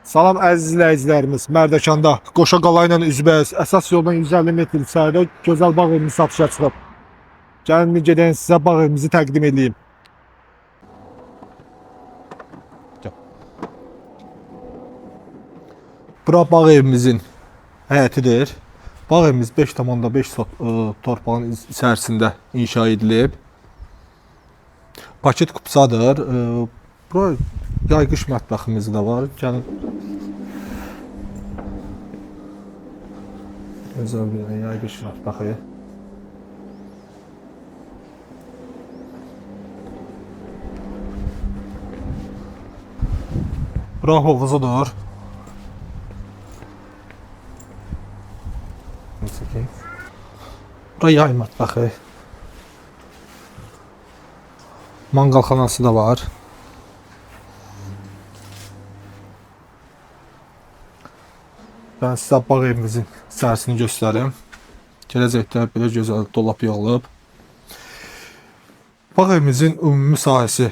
Salam əziz izləyicilərimiz. Mərdəkanda Qoşa qala ilə üzbəüz əsas yoldan 150 metr içəridə gözəl bağ evimiz satışa çıxıb. Gəlin gedək sizə bağ evimizi təqdim edeyim. Bura bağ evimizin həyətidir. Bağ evimiz 5,5 sot torpağın içərisində inşa edilib. Paket kupsadır. Bura yayqış mətbəximiz də var. Gəlin. Gözəl bir yayqış mətbəxi. Bura hovuzudur. Bura yay mətbəxi. Mangalxanası da var. Ben sizə bağ evimizin içərisini göstərim. Gələcəkdə belə gözəl dolap yığılıb. Bağ evimizin ümumi sahəsi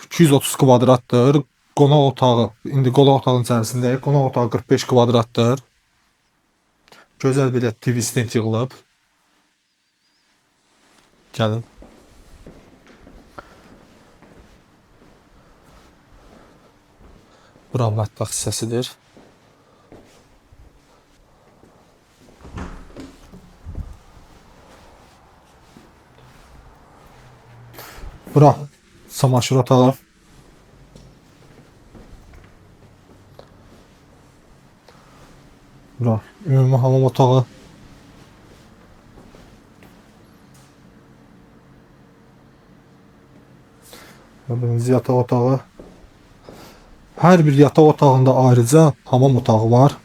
230 kvadratdır. Qonaq otağı, indi qonaq otağının içərisindəyik. Qonaq otağı 45 kvadratdır. Gözəl bir TV stand yığılıb. Gəlin. Bura mətbəx hissəsidir. Bura çamaşır otağı. Bura ümumi hamam otağı. Gördüğünüz yataq otağı. Hər bir yataq otağında ayrıca hamam otağı var.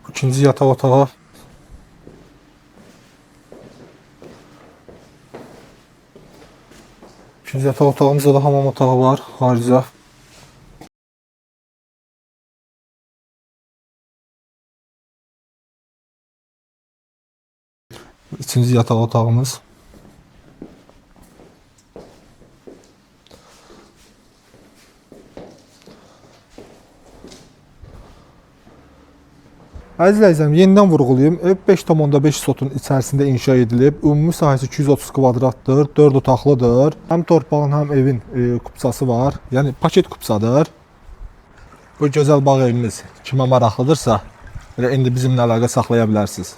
İkinci yataq otağı. İkinci yataq otağımızda da hamam otağı var ayrıca. İkinci yataq otağımız. Əziz izləyicim, yenidən vurğulayım. Ev 5,5 sotun içərisində inşa edilib. Ümumi sahəsi 230 kvadratdır, 4 otaqlıdır. Həm torpağın, həm evin kupsası var. Yəni paket kupsadır. Bu gözəl bağ evimiz kimə maraqlıdırsa, indi bizimlə əlaqə saxlaya bilərsiniz.